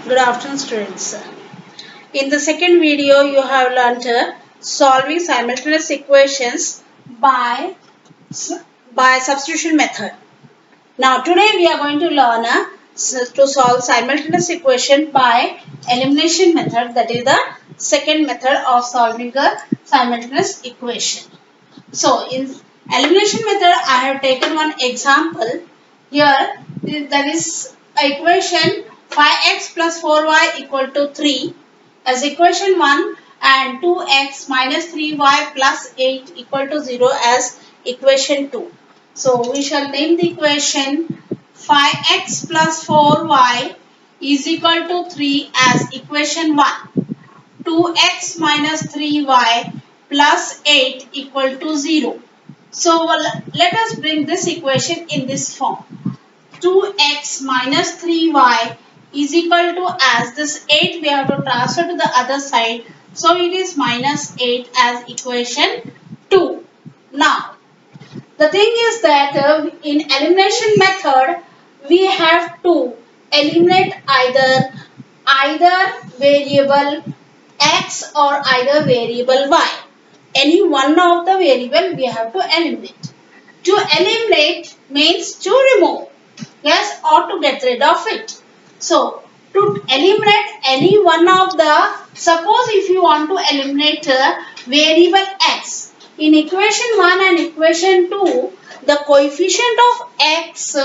Good afternoon, students. In the second video, you have learnt solving simultaneous equations by substitution method. Now, today we are going to learn to solve simultaneous equation by elimination method. That is the second method of solving a simultaneous equation. So, in elimination method, I have taken one example. Here, that is equation 5x plus 4y equal to 3 as equation 1 and 2x minus 3y plus 8 equal to 0 as equation 2. So, we shall name the equation 5x plus 4y is equal to 3 as equation 1. 2x minus 3y plus 8 equal to 0. So, let us bring this equation in this form. 2x minus 3y is equal to, as this 8 we have to transfer to the other side. So, it is minus 8 as equation 2. Now, the thing is that in elimination method, we have to eliminate either variable x or either variable y. Any one of the variable we have to eliminate. To eliminate means to remove, yes, or to get rid of it. So, to eliminate any one of the, suppose if you want to eliminate variable x, in equation 1 and equation 2, the coefficient of x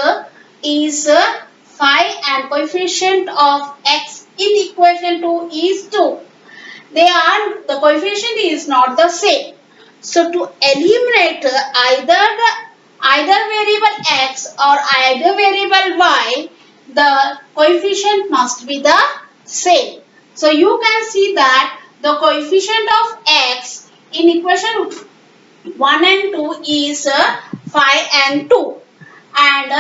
is 5 and coefficient of x in equation 2 is 2. The coefficient is not the same. So to eliminate either variable x or either variable y, the coefficient must be the same. So you can see that the coefficient of x in equation 1 and 2 is 5 and 2, and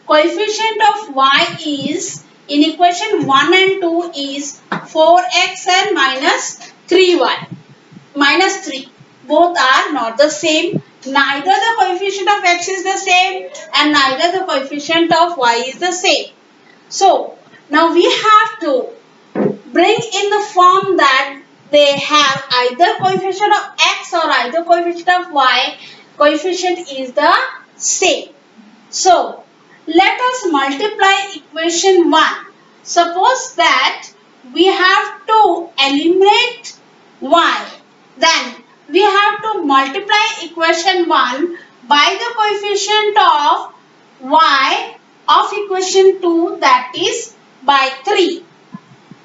coefficient of y is in equation 1 and 2 is 4x and minus 3y, minus 3. Both are not the same. Neither the coefficient of x is the same and neither the coefficient of y is the same. So, now we have to bring in the form that they have either coefficient of x or either coefficient of y, coefficient is the same. So, let us multiply equation 1. Suppose that we have to eliminate y, then we have to multiply equation 1 by the coefficient of y of equation 2, that is by 3,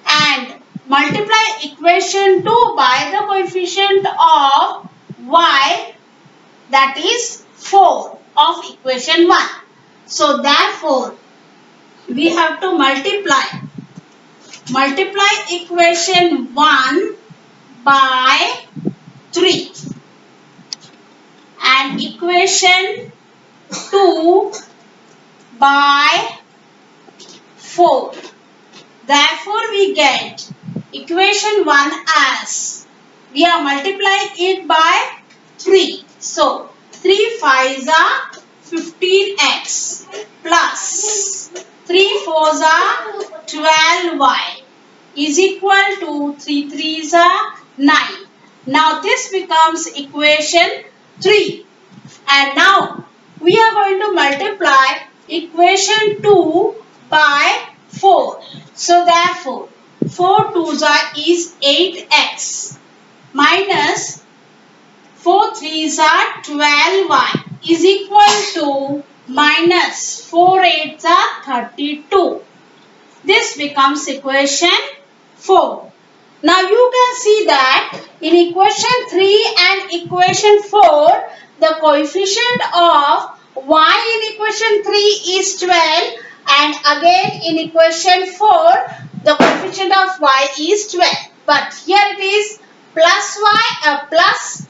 and multiply equation 2 by the coefficient of y, that is 4 of equation 1. So therefore, we have to multiply equation 1 by 3 and equation 2 by 4. Therefore, we get equation 1 as, we are multiplying it by 3. So, 3 5s are 15x plus 3 4s are 12y is equal to 3 3s are 9. Now, this becomes equation 3. And now, we are going to multiply equation 2 by 4. So, therefore, 4 2s are is 8x minus 4 3s are 12y is equal to minus 4 8s are 32. This becomes equation 4. Now you can see that in equation 3 and equation 4, the coefficient of y in equation 3 is 12, and again in equation 4, the coefficient of y is 12. But here it is plus y, plus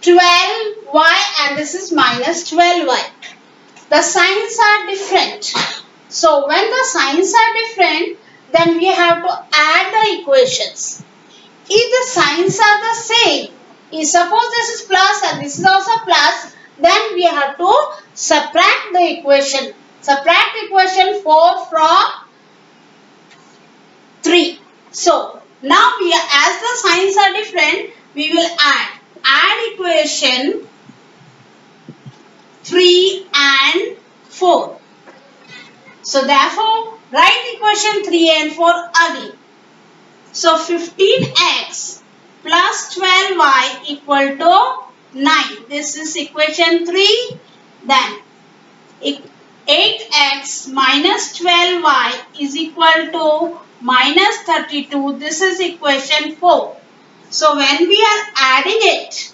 12y, and this is minus 12y. The signs are different. So when the signs are different, then we have to add the equations. If the signs are the same, if suppose this is plus and this is also plus, then we have to subtract the equation. Subtract equation 4 from 3. Now as the signs are different, we will add. Add equation 3 and 4. So therefore, write equation 3 and 4 again. So 15x plus 12y equal to 9. This is equation 3. Then 8x minus 12y is equal to minus 32. This is equation 4. So when we are adding it,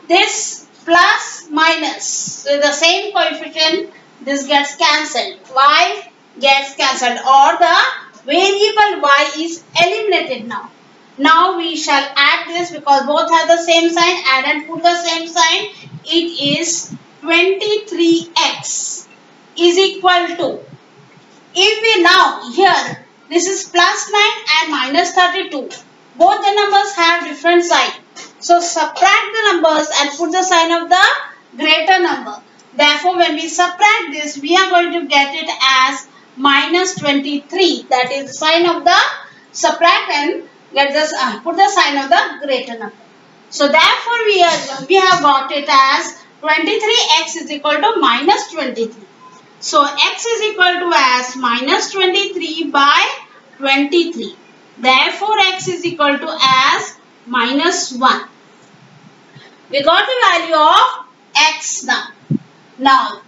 this plus minus with the same coefficient, this gets cancelled. Y gets cancelled, or the variable y is eliminated now. Now we shall add this because both have the same sign. Add and put the same sign. It is 23x is equal to, if we now here, this is plus 9 and minus 32. Both the numbers have different sign. So subtract the numbers and put the sign of the greater number. Therefore, when we subtract this, we are going to get it as minus 23. That is the sign of the subtract and get this, put the sign of the greater number. So therefore, we have got it as 23x is equal to minus 23. So x is equal to as minus 23 by 23. Therefore, x is equal to as minus 1. We got the value of x now. Now,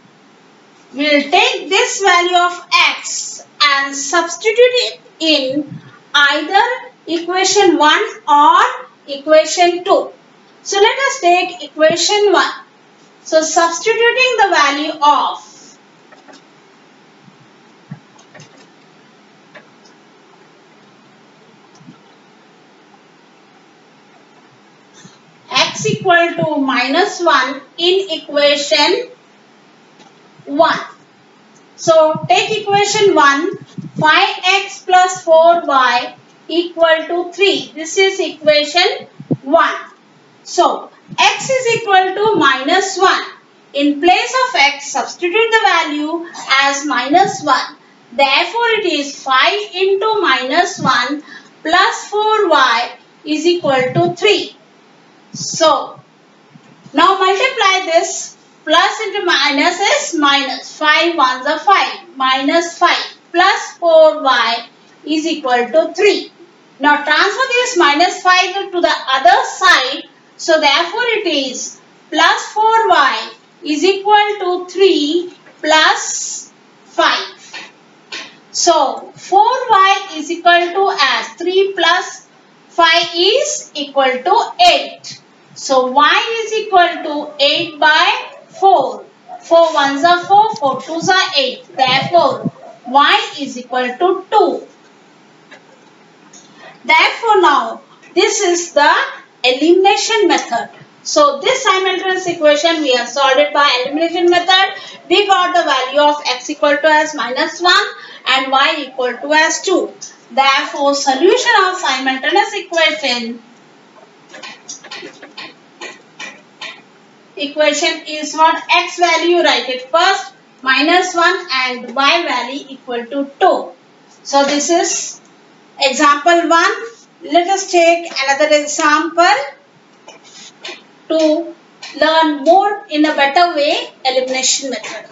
we will take this value of x and substitute it in either equation 1 or equation 2. So, let us take equation 1. So, substituting the value of x equal to minus 1 in equation 1. So, take equation 1, 5x plus 4y equal to 3. This is equation 1. So, x is equal to minus 1. In place of x, substitute the value as minus 1. Therefore, it is 5 into minus 1 plus 4y is equal to 3. So, now multiply this. Plus into minus is minus. 5 ones are 5. Minus 5 plus 4y is equal to 3. Now transfer this minus 5 to the other side. So therefore it is plus 4y is equal to 3 plus 5. So 4y is equal to as 3 plus 5 is equal to 8. So y is equal to 8 by 4. 4 ones are 4, 4 twos are 8. Therefore, y is equal to 2. Therefore, now this is the elimination method. So, this simultaneous equation we have solved it by elimination method. We got the value of x equal to as minus 1 and y equal to as 2. Therefore, solution of simultaneous equation is what? X value, write it first, minus 1 and y value equal to 2. So this is example 1. Let us take another example to learn more in a better way elimination method.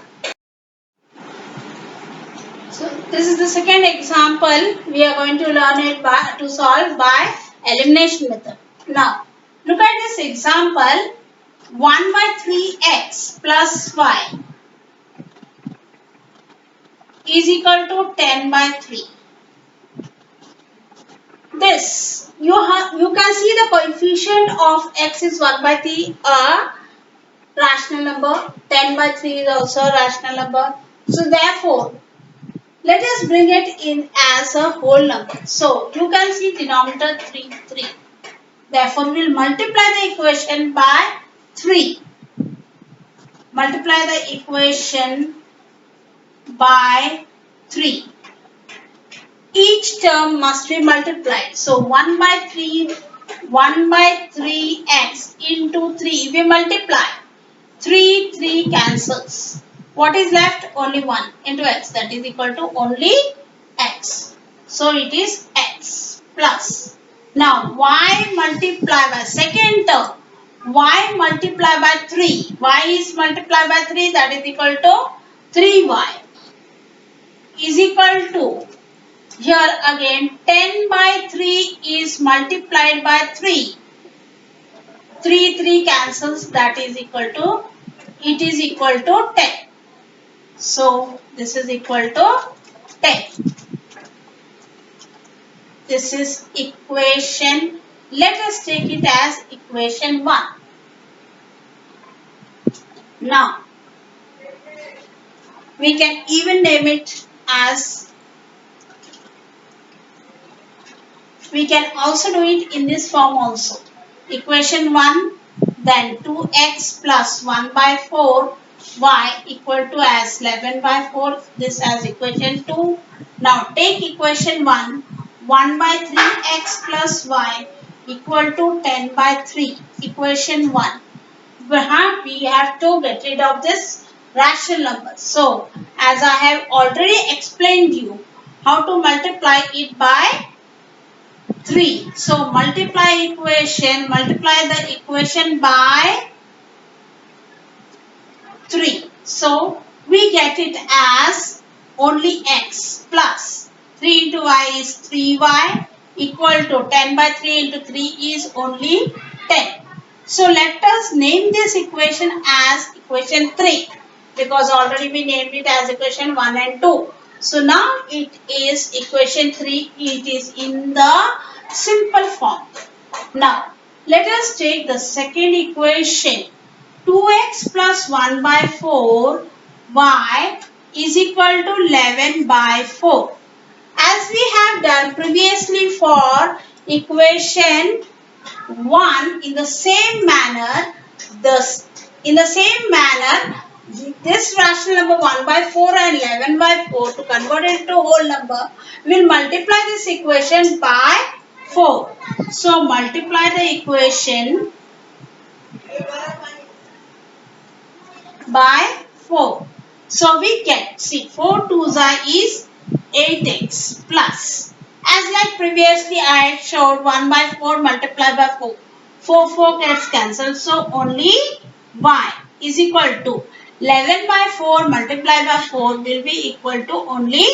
So this is the second example. We are going to learn it to solve by elimination method. Now look at this example. 1 by 3x plus y is equal to 10 by 3. This, you can see the coefficient of x is 1 by 3, a rational number. 10 by 3 is also a rational number. So therefore, let us bring it in as a whole number. So you can see denominator 3, 3. Therefore, we will multiply the equation by 3. Multiply the equation by 3. Each term must be multiplied. So 1 by 3x into 3. We multiply. 3 cancels. What is left? Only 1 into x. That is equal to only x. So it is x plus. Now y multiply by second term. Y multiply by 3. Y is multiplied by 3, that is equal to 3y is equal to, here again 10 by 3 is multiplied by 3. 3 cancels, that is equal to, it is equal to 10. So this is equal to 10. This is equation, let us take it as equation 1. Now we can even name it as, we can also do it in this form also. Equation 1, then 2x plus 1 by 4 y equal to as 11 by 4, this as equation 2. Now take equation 1, 1 by 3x plus y equal to 10 by 3, equation 1. We have to get rid of this rational number. So as I have already explained you how to multiply it by 3. So multiply the equation by 3. So we get it as only x plus 3 into y is 3y equal to 10 by 3 into 3 is only 10. So let us name this equation as equation 3 because already we named it as equation 1 and 2. So now it is equation 3, it is in the simple form. Now let us take the second equation. 2x plus 1 by 4 y is equal to 11 by 4. As we have done previously for equation 1, in the same manner, this rational number 1 by 4 and 11 by 4, to convert it into whole number, we will multiply this equation by 4. So multiply the equation by 4. So we get, see, 4 2s is 8x plus, as like previously I showed, 1 by 4 multiplied by 4. 4 gets cancelled, so only y is equal to 11 by 4 multiplied by 4 will be equal to only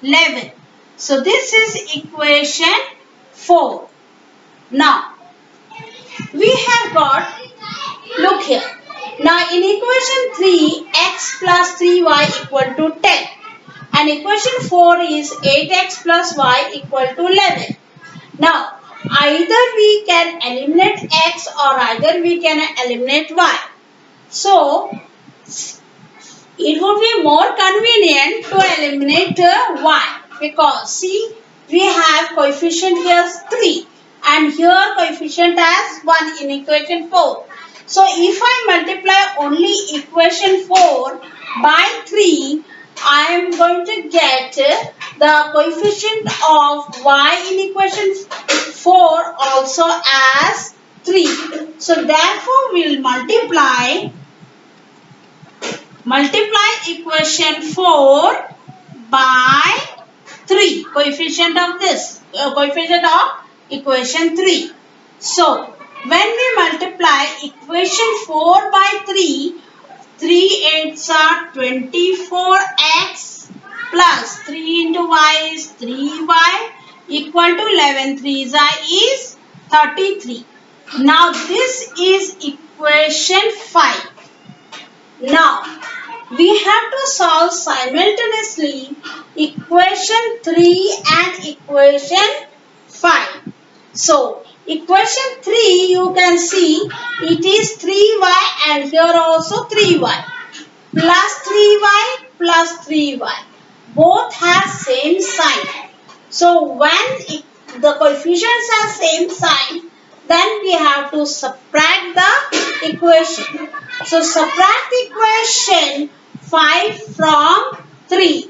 11. So this is equation 4. Now we have got, look here. Now in equation 3, x plus 3y equal to 10. And equation 4 is 8x plus y equal to 11. Now either we can eliminate x or either we can eliminate y. So it would be more convenient to eliminate y because see, we have coefficient here 3 and here coefficient as 1 in equation 4. So if I multiply only equation 4 by 3, I am going to get the coefficient of y in equation 4 also as 3. So therefore we will multiply equation 4 by 3, coefficient of equation 3. So when we multiply equation 4 by 3, 3 8s are 24x plus 3 into y is 3y equal to 11 3s is 33. Now this is equation 5. Now we have to solve simultaneously equation 3 and equation 5. So equation 3, you can see it is 3y and here also 3y plus 3y plus 3y. Both have same sign. So when the coefficients are same sign, then we have to subtract the equation. So subtract equation 5 from 3.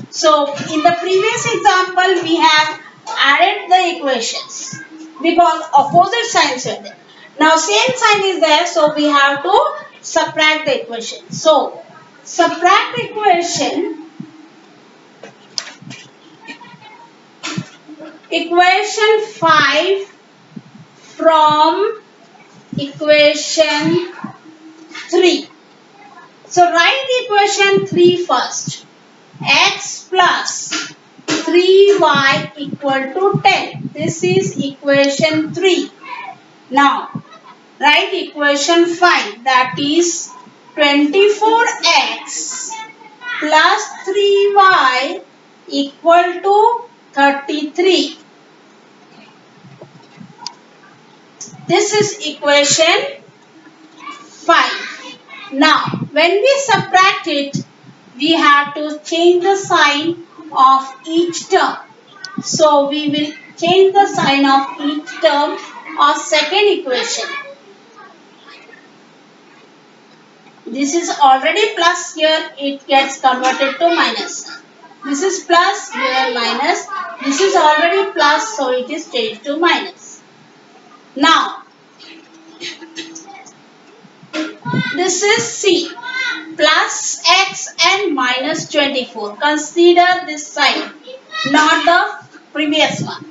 So in the previous example we have added the equations because opposite signs are there. Now same sign is there, so we have to subtract the equation. So subtract equation 5 from equation 3. So write equation 3 first. X plus 3y equal to 10. This is equation 3. Now write equation 5, that is 24x plus 3y equal to 33. This is equation 5. Now, when we subtract it, we have to change the sign of each term. So, we will change the sign of each term of second equation. This is already plus, here it gets converted to minus. This is plus, here minus. This is already plus, so it is changed to minus. Now, this is C, plus x and minus 24. Consider this side, not the previous one.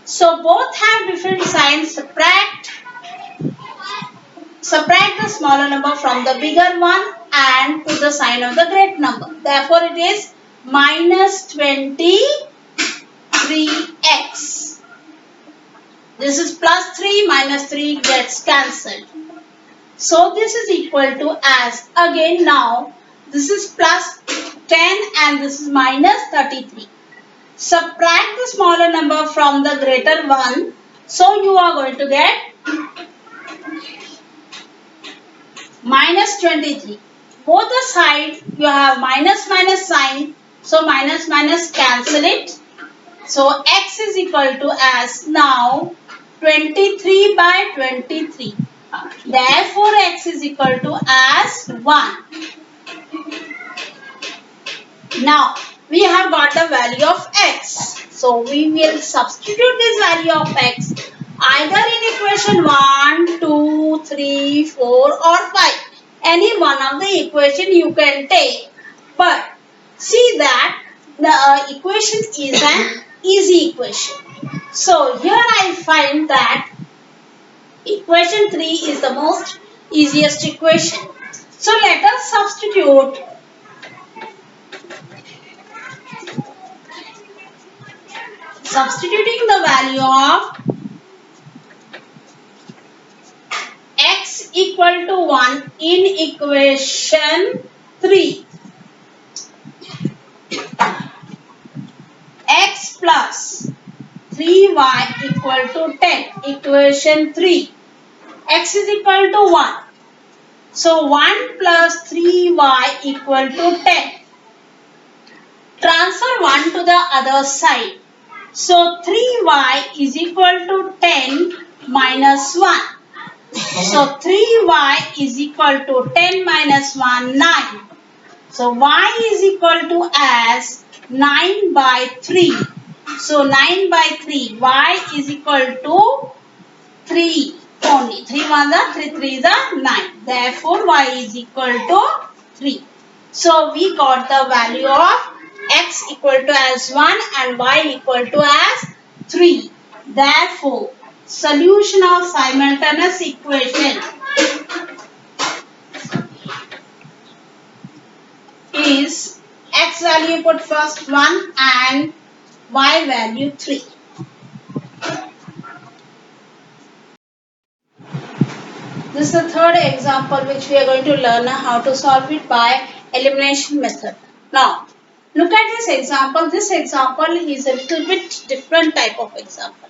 So both have different signs. Subtract the smaller number from the bigger one and put the sign of the great number. Therefore, it is minus 23x. This is plus 3, minus 3 gets cancelled. So, this is equal to as, again now, this is plus 10 and this is minus 33. Subtract the smaller number from the greater one. So, you are going to get minus 23. Both the side you have minus minus sign. So, minus minus cancel it. So, x is equal to as now 23 by 23. Therefore, x is equal to as 1. Now, we have got the value of x. So, we will substitute this value of x either in equation 1, 2, 3, 4 or 5. Any one of the equation you can take. But, see that the equation is an easy equation. So, here I find that equation 3 is the most easiest equation. So, let us substitute the value of x equal to 1 in equation 3. X plus 3y equal to 10. Equation 3. X is equal to 1. So 1 plus 3y equal to 10. Transfer 1 to the other side. So 3y is equal to 10 minus 1. So 3y is equal to 10 minus 1, 9. So y is equal to as 9 by 3. So 9 by 3, y is equal to 3 only. 3 1 the 3 3 the 9. Therefore, y is equal to 3. So we got the value of x equal to as 1 and y equal to as 3. Therefore, solution of simultaneous equation is x value put first 1 and y value 3. This is the third example which we are going to learn how to solve it by elimination method. Now, look at this example. This example is a little bit different type of example.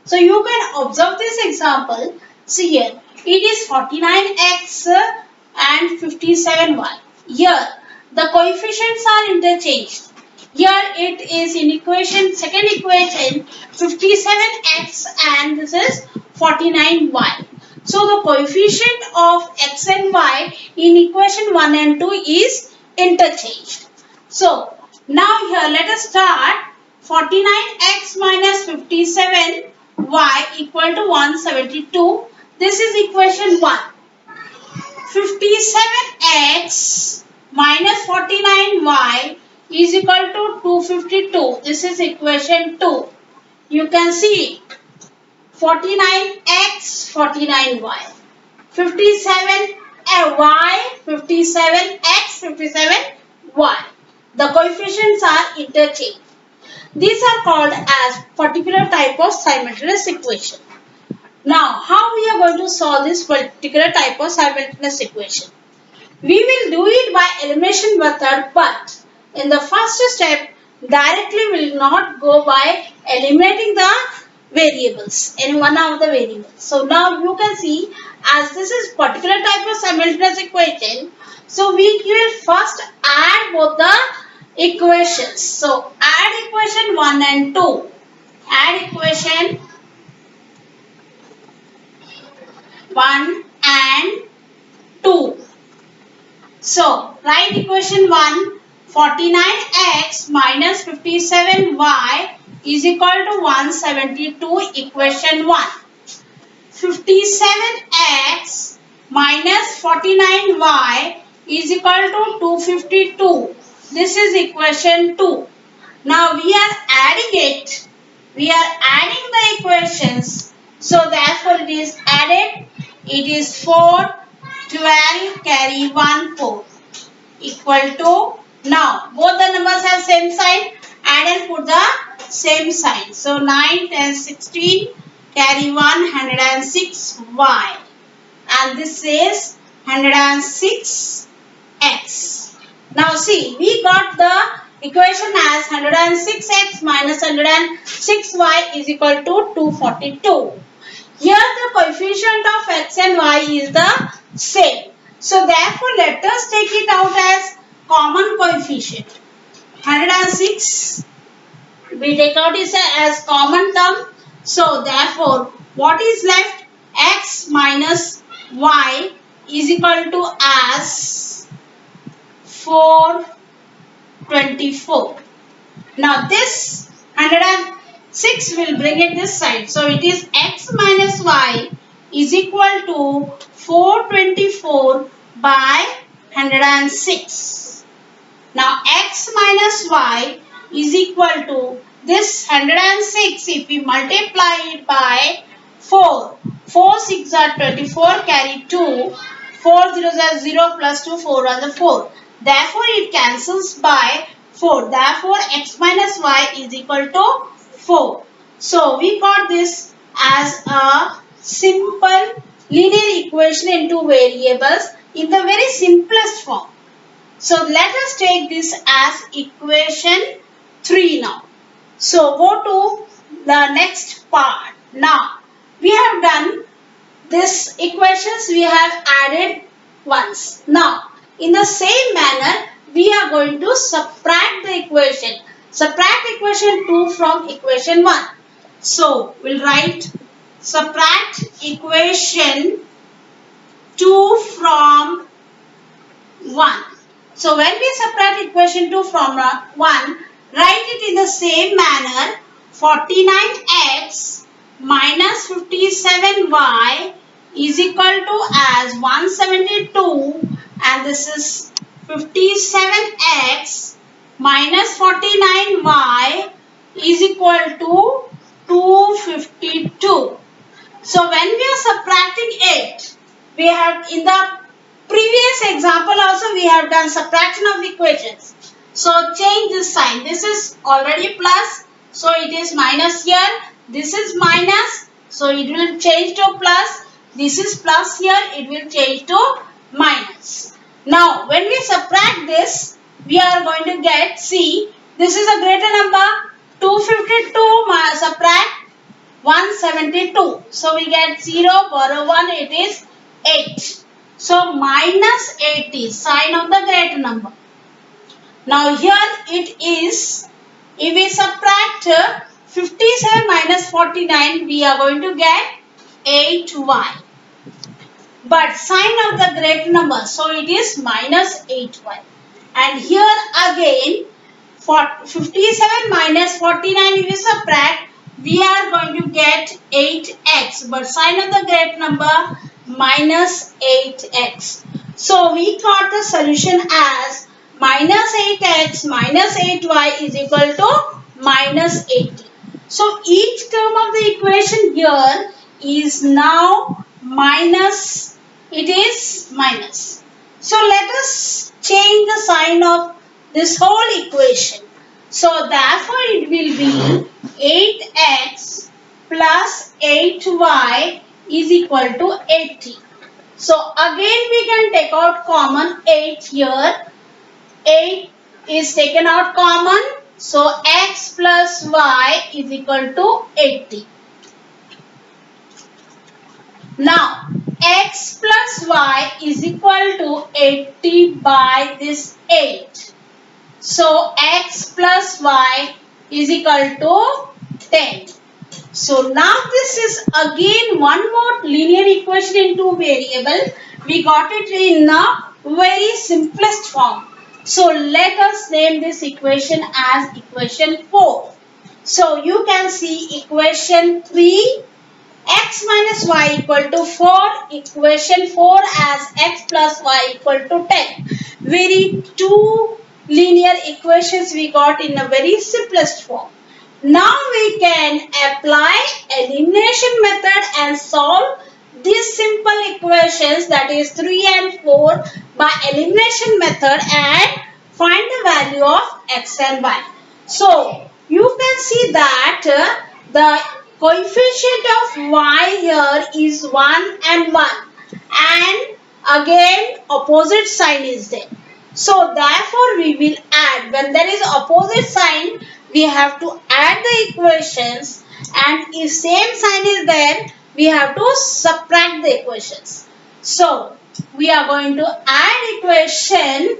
So, you can observe this example. See here, it is 49x and 57y. Here, the coefficients are interchanged. Here it is in equation, second equation, 57x and this is 49y. So, the coefficient of x and y in equation 1 and 2 is interchanged. So, now here let us start. 49x minus 57y equal to 172. This is equation 1. 57x minus 49y is equal to 252. This is equation 2. You can see 49x, 49y. 57y, 57x, 57y. The coefficients are interchanged. These are called as particular type of simultaneous equation. Now, how we are going to solve this particular type of simultaneous equation? We will do it by elimination method, but in the first step, directly will not go by eliminating the variables in one of the variables. So now you can see, as this is particular type of simultaneous equation, so we will first add both the equations. So add equation 1 and 2. Add equation 1 and 2. So, write equation 1, 49x minus 57y is equal to 172, equation 1. 57x minus 49y is equal to 252. This is equation 2. Now, we are adding it. We are adding the equations. So, therefore, it is added. It is 4. 12 carry 1 4 equal to, now both the numbers have same sign, add and put the same sign. So 9, 10, 16 carry 106y, and this is 106x. Now see, we got the equation as 106x minus 106y is equal to 242. Here the coefficient of x and y is the same. So therefore let us take it out as common coefficient. 106 we take out is as common term. So therefore what is left? X minus y is equal to as 424. Now this 106 will bring it this side. So it is x minus y is equal to 424 by 106. Now x minus y is equal to this 106 if we multiply it by 4. 4 6 are 24, carry 2. 4 0 are 0 plus 2, 4 are the 4. Therefore it cancels by 4. Therefore x minus y is equal to 4. So we got this as a simple linear equation in two variables in the very simplest form. So let us take this as equation 3 now. So go to the next part. Now we have done this equations, we have added once. Now in the same manner we are going to subtract the equation. Subtract equation 2 from equation 1. So we'll write subtract equation 2 from 1. So when we subtract equation 2 from 1, write it in the same manner. 49x minus 57y is equal to as 172, and this is 57x minus 49y is equal to 252. So when we are subtracting it, we have in the previous example also we have done subtraction of equations. So change this sign. This is already plus, so it is minus here. This is minus, so it will change to plus. This is plus here, it will change to minus. Now when we subtract this, we are going to get, see, this is a greater number. 252 subtract 172. So we get 0, borrow 1, it is 8. So minus 80, sign of the greater number. Now here it is, if we subtract 57 minus 49, we are going to get 8y. But sign of the greater number, so it is minus 8y. And here again, for 57 minus 49, if we subtract, we are going to get 8x. But sign of the great number, minus 8x. So we got the solution as minus 8x minus 8y is equal to minus 80. So each term of the equation here is now minus. It is minus. So let us change the sign of this whole equation. So therefore it will be 8x plus 8y is equal to 80. So again we can take out common 8 here. 8 is taken out common. So x plus y is equal to 80. Now x plus y is equal to 80 by this 8. So x plus y is equal to 10. So now this is again one more linear equation in two variable. We got it in a very simplest form. So let us name this equation as equation 4. So you can see equation 3 x minus y equal to 4, equation 4 as x plus y equal to 10. Very two linear equations we got in a very simplest form. Now we can apply elimination method and solve these simple equations, that is 3 and 4, by elimination method and find the value of x and y. So you can see that the coefficient of y here is 1 and 1, and again opposite sign is there. So therefore we will add, when there is opposite sign we have to add the equations, and if same sign is there we have to subtract the equations. So we are going to add equation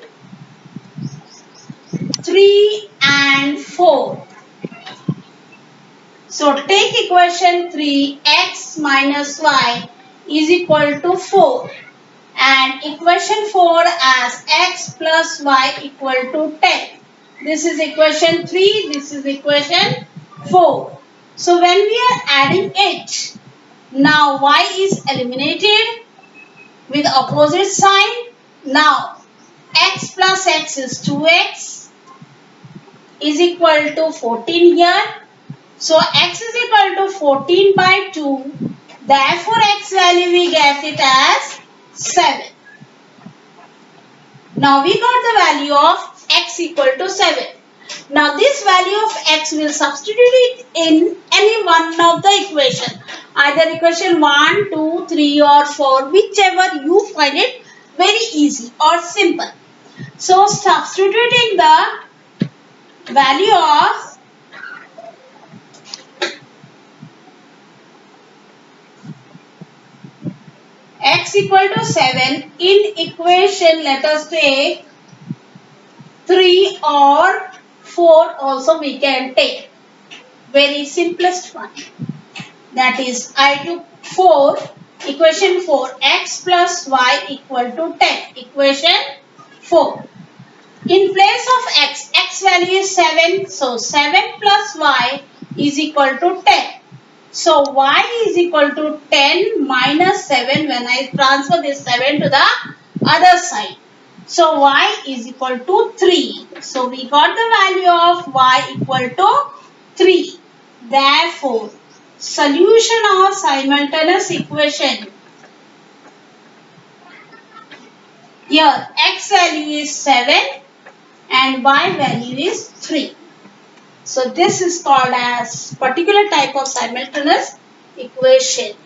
3 and 4. So take equation 3, x minus y is equal to 4, and equation 4 as x plus y equal to 10. This is equation 3, this is equation 4. So when we are adding it, now y is eliminated with opposite sign. Now x plus x is 2x is equal to 14 here. So x is equal to 14 by 2. Therefore x value we get it as 7. Now we got the value of x equal to 7. Now this value of x will substitute it in any one of the equation. Either equation 1, 2, 3 or 4, whichever you find it very easy or simple. So substituting the value of x equal to 7 in equation, let us take 3 or 4 also we can take. Very simplest one. That is, I took 4, equation 4, x plus y equal to 10. Equation 4. In place of x, x value is 7. So 7 plus y is equal to 10. So y is equal to 10 minus 7 when I transfer this 7 to the other side. So y is equal to 3. So we got the value of y equal to 3. Therefore, solution of simultaneous equation. Here x value is 7 and y value is 3. So this is called as particular type of simultaneous equation.